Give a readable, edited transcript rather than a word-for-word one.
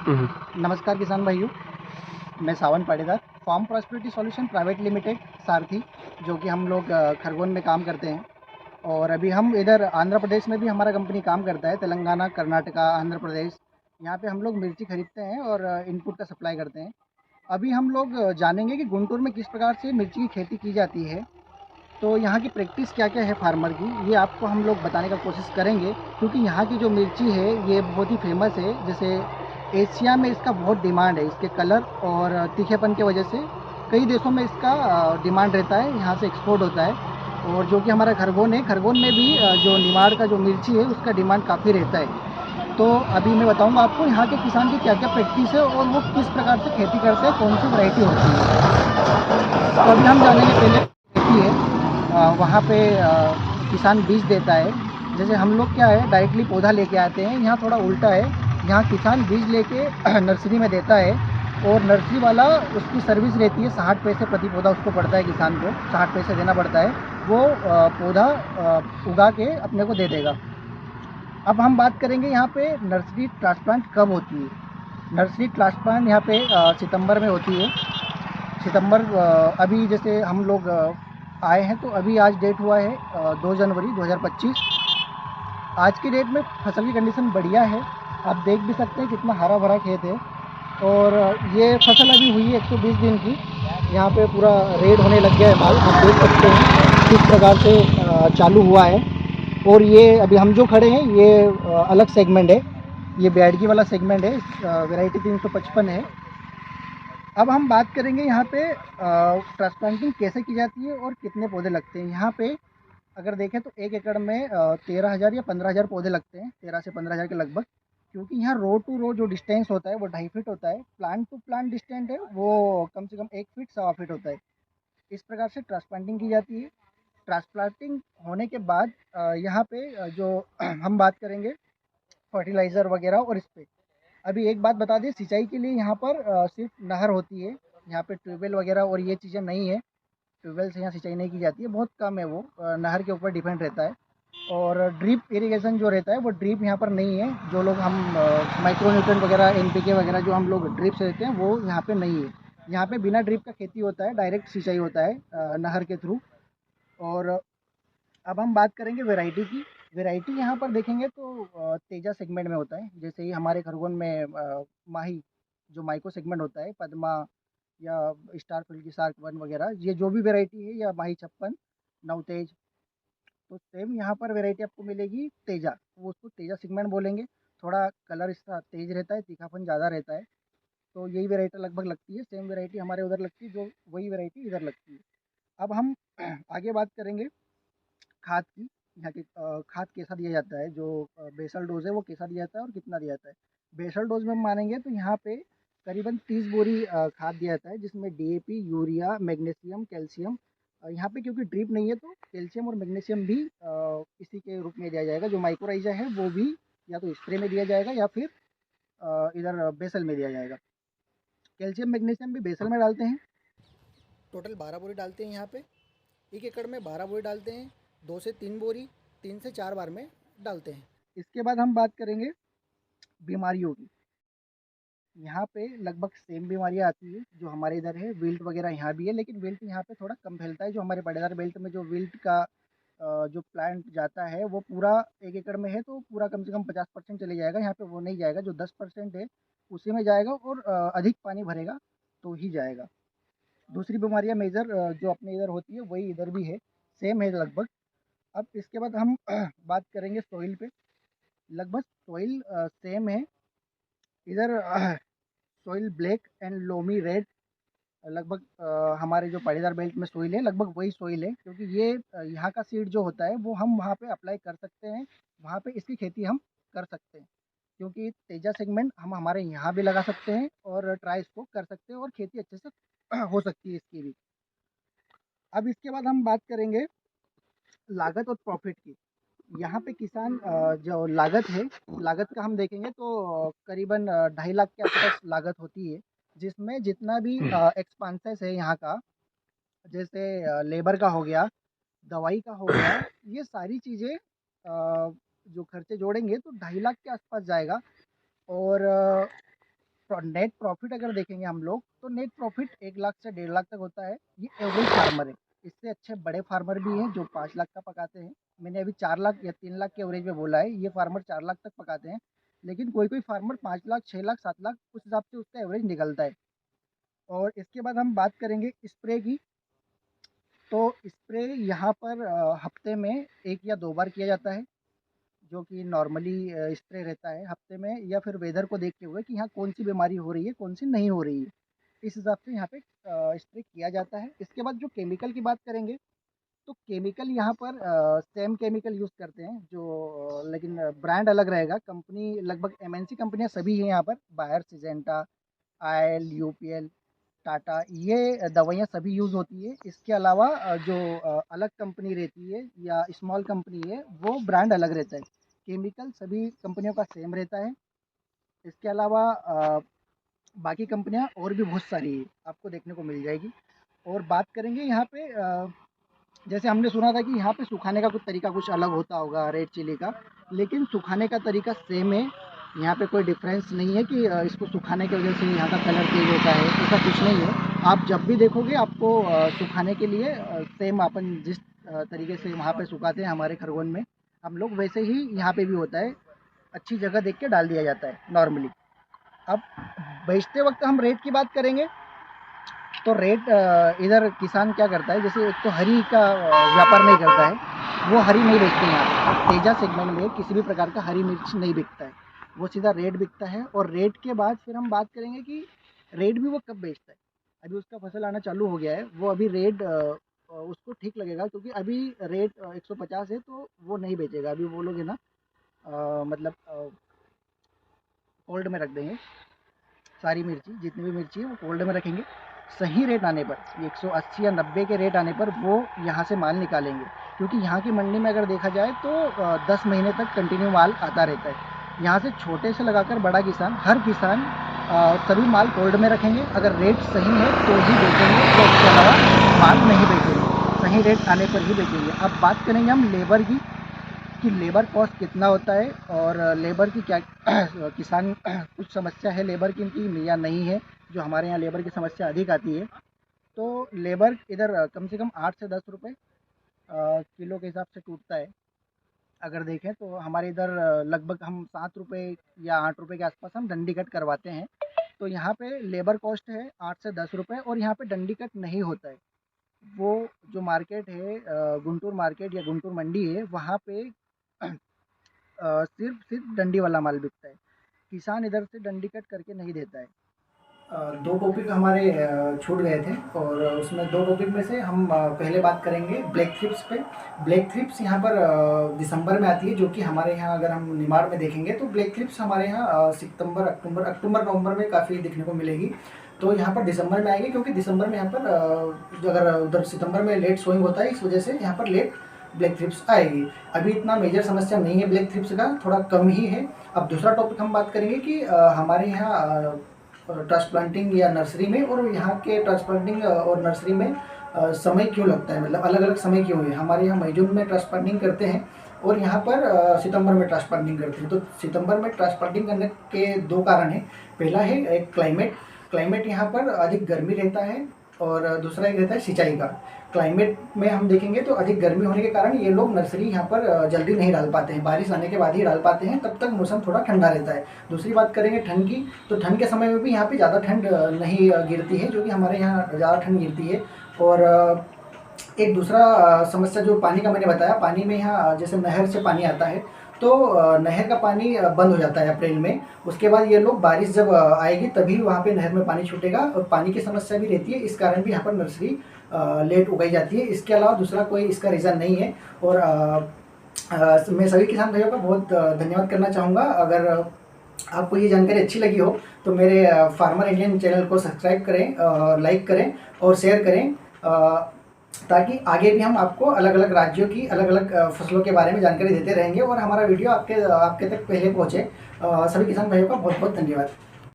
नमस्कार किसान भाइयों, मैं Sawan Patidar farm prosperity solution private limited Sarathi, जो कि हम लोग खरगोन में काम करते हैं। और अभी हम इधर आंध्र प्रदेश में भी हमारा कंपनी काम करता है। तेलंगाना, कर्नाटका, आंध्र प्रदेश, यहाँ पे हम लोग मिर्ची खरीदते हैं और इनपुट का सप्लाई करते हैं। अभी हम लोग जानेंगे कि गुंटूर में किस प्रकार से मिर्ची की खेती की जाती है। तो यहाँ की प्रैक्टिस क्या-क्या है फार्मर की, ये आपको हम लोग बताने का कोशिश करेंगे, क्योंकि यहाँ की जो मिर्ची है ये बहुत ही फेमस है। जैसे एशिया में इसका बहुत डिमांड है, इसके कलर और तीखेपन की वजह से कई देशों में इसका डिमांड रहता है, यहाँ से एक्सपोर्ट होता है। और जो कि हमारा खरगोन है, खरगोन में भी जो निमाड़ का जो मिर्ची है उसका डिमांड काफ़ी रहता है। तो अभी मैं बताऊँगा आपको यहाँ के किसान की क्या-क्या प्रैक्टिस है और वो किस प्रकार से खेती करते हैं, कौन सी वैरायटी होती है। तो अभी हम जानेंगे पहले खेती है। वहाँ पे किसान बीज देता है। जैसे हम लोग क्या है डायरेक्टली पौधा लेके आते हैं, यहाँ थोड़ा उल्टा है। यहाँ किसान बीज लेके नर्सरी में देता है और नर्सरी वाला उसकी सर्विस रहती है। 60 पैसे प्रति पौधा उसको पड़ता है, किसान को 60 पैसे देना पड़ता है। वो पौधा उगा के अपने को दे देगा। अब हम बात करेंगे यहाँ पे नर्सरी ट्रांसप्लांट कब होती है। नर्सरी ट्रांसप्लांट यहाँ पे सितंबर में होती है। सितंबर अभी जैसे हम लोग आए हैं, तो अभी आज डेट हुआ है 2 जनवरी 2025। आज की डेट में फसल की कंडीशन बढ़िया है। आप देख भी सकते हैं कितना हरा भरा खेत है। और ये फसल अभी हुई है 120 दिन की। यहाँ पे पूरा रेड होने लग गया है माल, आप देख सकते हैं किस प्रकार से चालू हुआ है। और ये अभी हम जो खड़े हैं ये अलग सेगमेंट है, ये बैडगी वाला सेगमेंट है। वैरायटी 355 है। अब हम बात करेंगे यहाँ पे ट्रांसप्लांटिंग कैसे की जाती है और कितने पौधे लगते हैं। यहाँ पे अगर देखें तो 1 एकड़ में 13,000 या 15,000 पौधे लगते हैं, 13 से 15,000 के लगभग। क्योंकि यहाँ रो टू रो जो डिस्टेंस होता है वो 2.5 फीट होता है। प्लांट टू प्लांट डिस्टेंस है वो कम से कम 1 फीट 1.25 फीट होता है। इस प्रकार से ट्रांसप्लांटिंग की जाती है। ट्रांसप्लांटिंग होने के बाद यहाँ पे जो हम बात करेंगे फर्टिलाइज़र वगैरह और इस पे। अभी एक बात बता दें, सिंचाई के लिए यहाँ पर सिर्फ नहर होती है। यहाँ पे ट्यूबवेल वगैरह और ये चीज़ें नहीं है। ट्यूबवेल से यहाँ सिंचाई नहीं की जाती है, बहुत कम है वो। नहर के ऊपर डिपेंड रहता है। और ड्रिप इरिगेशन जो रहता है वो ड्रिप यहाँ पर नहीं है। जो लोग हम माइक्रो न्यूट्रिएंट वगैरह, एनपीके वगैरह जो हम लोग ड्रिप से देते हैं वो यहाँ पे नहीं है। यहाँ पे बिना ड्रिप का खेती होता है, डायरेक्ट सिंचाई होता है नहर के थ्रू। और अब हम बात करेंगे वैरायटी की। वैरायटी यहाँ पर देखेंगे तो तेजा सेगमेंट में होता है। जैसे ही हमारे खरगोन में माही जो माइक्रो सेगमेंट होता है, पद्मा या स्टार फिल्ड की शार्क वन वगैरह, ये जो भी वैरायटी है, या माही 56, नवतेज, तो सेम यहाँ पर वैरायटी आपको मिलेगी तेजा। वो उसको तेजा सेगमेंट बोलेंगे। थोड़ा कलर इसका तेज रहता है, तीखापन ज़्यादा रहता है। तो यही वैरायटी लगभग लगती है। सेम वैरायटी हमारे उधर लगती है, जो वही वैरायटी इधर लगती है। अब हम आगे बात करेंगे खाद की। यहाँ की खाद कैसा दिया जाता है, जो बेसल डोज़ है वो कैसा दिया जाता है और कितना दिया जाता है। बेसल डोज़ में हम मानेंगे तो यहाँ पे करीबन 30 बोरी खाद दिया जाता है, जिसमें डीएपी, यूरिया, मैग्नीशियम, कैल्शियम। यहाँ पे क्योंकि ड्रिप नहीं है तो कैल्शियम और मैग्नीशियम भी इसी के रूप में दिया जाएगा। जो माइक्रोराइज़ा है वो भी या तो स्प्रे में दिया जाएगा या फिर इधर बेसल में दिया जाएगा। कैल्शियम मैग्नीशियम भी बेसल में डालते हैं। टोटल 12 बोरी डालते हैं यहाँ पे। 1 एकड़ में 12 बोरी डालते हैं। 2 से 3 बोरी 3 से 4 बार में डालते हैं। इसके बाद हम बात करेंगे बीमारियों की। यहाँ पे लगभग सेम बीमारियाँ आती है जो हमारे इधर है। विल्ट वगैरह यहाँ भी है, लेकिन विल्ट यहाँ पे थोड़ा कम फैलता है। जो हमारे बड़ेदार बेल्ट में जो विल्ट का जो प्लांट जाता है वो पूरा 1 एकड़ में है तो पूरा कम से कम 50% चले जाएगा। यहाँ पे वो नहीं जाएगा, जो 10% है उसी में जाएगा। और अधिक पानी भरेगा तो ही जाएगा। दूसरी बीमारियाँ मेजर जो अपने इधर होती है वही इधर भी है, सेम है लगभग। अब इसके बाद हम बात करेंगे सॉइल पे। लगभग सॉइल सेम है इधर। Soil black and loamy red, लगभग हमारे जो पाटीदार बेल्ट में सॉइल है लगभग वही सॉइल है। क्योंकि ये यहाँ का सीड जो होता है वो हम वहाँ पे अप्लाई कर सकते हैं, वहाँ पे इसकी खेती हम कर सकते हैं। क्योंकि तेजा सेगमेंट हम हमारे यहाँ भी लगा सकते हैं और ट्राई इसको कर सकते हैं और खेती अच्छे से हो सकती है इसकी भी। अब इसके बाद हम बात करेंगे लागत और प्रॉफिट की। यहाँ पे किसान जो लागत है, लागत का हम देखेंगे तो करीबन 2.5 लाख के आसपास लागत होती है। जिसमें जितना भी एक्सपेंसेस है यहाँ का, जैसे लेबर का हो गया, दवाई का हो गया, ये सारी चीज़ें जो खर्चे जोड़ेंगे तो 2.5 लाख के आसपास जाएगा। और नेट प्रॉफिट अगर देखेंगे हम लोग तो नेट प्रॉफिट 1 लाख से 1.5 लाख तक होता है। ये एवरेज फार्मर है। इससे अच्छे बड़े फार्मर भी हैं जो 5 लाख का पकाते हैं। मैंने अभी 4 लाख या 3 लाख के एवरेज में बोला है, ये फार्मर 4 लाख तक पकाते हैं। लेकिन कोई फार्मर 5 लाख, 6 लाख, 7 लाख उस हिसाब से उसका एवरेज निकलता है। और इसके बाद हम बात करेंगे स्प्रे की। तो स्प्रे यहाँ पर हफ्ते में 1 या 2 बार किया जाता है, जो कि नॉर्मली स्प्रे रहता है हफ्ते में, या फिर वेदर को देखते हुए कि यहाँ कौन सी बीमारी हो रही है, कौन सी नहीं हो रही है, इस हिसाब से यहाँ पे स्प्रे किया जाता है। इसके बाद जो केमिकल की बात करेंगे तो केमिकल यहाँ पर सेम केमिकल यूज़ करते हैं जो लेकिन ब्रांड अलग रहेगा। कंपनी लगभग एमएनसी कंपनियाँ सभी हैं यहाँ पर, बायर, सिजेंटा, आयल, यूपीएल, टाटा, ये दवाइयाँ सभी यूज़ होती है। इसके अलावा जो अलग कंपनी रहती है या स्मॉल कंपनी है वो ब्रांड अलग रहता है। केमिकल सभी कंपनियों का सेम रहता है। इसके अलावा बाकी कंपनियाँ और भी बहुत सारी है, आपको देखने को मिल जाएगी। और बात करेंगे यहाँ पे जैसे हमने सुना था कि यहाँ पे सुखाने का कुछ तरीका कुछ अलग होता होगा रेड चिली का, लेकिन सुखाने का तरीका सेम है। यहाँ पे कोई डिफरेंस नहीं है कि इसको सुखाने की वजह से यहाँ का कलर चेंज होता है, ऐसा कुछ नहीं है। आप जब भी देखोगे आपको सुखाने के लिए सेम अपन जिस तरीके से वहाँ पे सुखाते हैं हमारे खरगोन में, हम लोग वैसे ही यहाँ पे भी होता है। अच्छी जगह देख के डाल दिया जाता है नॉर्मली। अब बेचते वक्त हम रेट की बात करेंगे तो रेट इधर किसान क्या करता है, जैसे एक तो हरी का व्यापार नहीं करता है, वो हरी नहीं बेचते हैं यहाँ पे। तेजा सेगमेंट में किसी भी प्रकार का हरी मिर्च नहीं बिकता है, वो सीधा रेट बिकता है। और रेट के बाद फिर हम बात करेंगे कि रेट भी वो कब बेचता है। अभी उसका फसल आना चालू हो गया है, वो अभी रेट उसको ठीक लगेगा, क्योंकि अभी रेट 150 है तो वो नहीं बेचेगा। अभी वो लोग है ना मतलब कोल्ड में रख देंगे सारी मिर्ची, जितनी भी मिर्ची है वो कोल्ड में रखेंगे। सही रेट आने पर 180 या 90 के रेट आने पर वो यहाँ से माल निकालेंगे, क्योंकि यहाँ की मंडी में अगर देखा जाए तो 10 महीने तक कंटिन्यू माल आता रहता है। यहाँ से छोटे से लगाकर बड़ा किसान, हर किसान सभी माल कोल्ड में रखेंगे। अगर रेट सही है तो ही बेचेंगे, तो उसके अलावा माल नहीं बेचेंगे, सही रेट आने पर ही बेचेंगे। अब बात करेंगे हम लेबर की, कि लेबर कॉस्ट कितना होता है और लेबर की क्या किसान कुछ समस्या है लेबर की या नहीं है। जो हमारे यहाँ लेबर की समस्या अधिक आती है, तो लेबर इधर कम से कम 8 से 10 रुपये किलो के हिसाब से टूटता है। अगर देखें तो हमारे इधर लगभग हम 7 रुपये या 8 रुपये के आसपास हम डंडी कट करवाते हैं। तो यहाँ पे लेबर कॉस्ट है 8 से 10 रुपये, और यहाँ पे डंडी कट नहीं होता है। वो जो मार्केट है गुंटूर मार्केट या गुंटूर मंडी है, वहाँ पे सिर्फ डंडी वाला माल बिकता है। किसान इधर से डंडी कट करके नहीं देता है। 2 टॉपिक हमारे छूट गए थे, और उसमें 2 टॉपिक में से हम पहले बात करेंगे ब्लैक थ्रिप्स पे। ब्लैक थ्रिप्स यहाँ पर दिसंबर में आती है, जो कि हमारे यहाँ अगर हम निमाड़ में देखेंगे तो ब्लैक थ्रिप्स हमारे यहाँ सितंबर, अक्टूबर नवंबर में काफ़ी दिखने को मिलेगी। तो यहाँ पर दिसंबर में आएगी, क्योंकि दिसंबर में यहाँ पर जो अगर उधर सितंबर में लेट सोइंग होता है, इस वजह से यहाँ पर लेट ब्लैक थ्रिप्स आएगी। अभी इतना मेजर समस्या नहीं है ब्लैक थ्रिप्स का, थोड़ा कम ही है। अब दूसरा टॉपिक हम बात करेंगे कि हमारे यहाँ ट्रांसप्लांटिंग या नर्सरी में, और यहाँ के ट्रांसप्लांटिंग और नर्सरी में समय क्यों लगता है, मतलब अलग अलग समय क्यों है। हमारे यहाँ मई जून में ट्रांसप्लांटिंग करते हैं, और यहाँ पर सितंबर में ट्रांसप्लांटिंग करते हैं। तो सितंबर में ट्रांसप्लांटिंग करने के 2 कारण हैं। पहला है एक क्लाइमेट यहाँ पर अधिक गर्मी रहता है, और दूसरा एक रहता है सिंचाई का। क्लाइमेट में हम देखेंगे तो अधिक गर्मी होने के कारण ये लोग नर्सरी यहाँ पर जल्दी नहीं डाल पाते हैं, बारिश आने के बाद ही डाल पाते हैं, तब तक मौसम थोड़ा ठंडा रहता है। दूसरी बात करेंगे ठंड की, तो ठंड के समय में भी यहाँ पे ज़्यादा ठंड नहीं गिरती है, जो कि हमारे यहाँ ज़्यादा ठंड गिरती है। और एक दूसरा समस्या जो पानी का मैंने बताया, पानी में यहाँ जैसे नहर से पानी आता है, तो नहर का पानी बंद हो जाता है अप्रैल में। उसके बाद ये लोग बारिश जब आएगी तभी वहाँ पे नहर में पानी छूटेगा, और पानी की समस्या भी रहती है, इस कारण भी यहाँ पर नर्सरी लेट उगाई जाती है। इसके अलावा दूसरा कोई इसका रीज़न नहीं है। और मैं सभी किसान भाइयों का बहुत धन्यवाद करना चाहूँगा। अगर आपको ये जानकारी अच्छी लगी हो तो मेरे फार्मर इंडियन चैनल को सब्सक्राइब करें, लाइक करें और शेयर करें, ताकि आगे भी हम आपको अलग अलग राज्यों की अलग अलग फसलों के बारे में जानकारी देते रहेंगे, और हमारा वीडियो आपके तक पहले पहुँचे। सभी किसान भाइयों का बहुत बहुत धन्यवाद।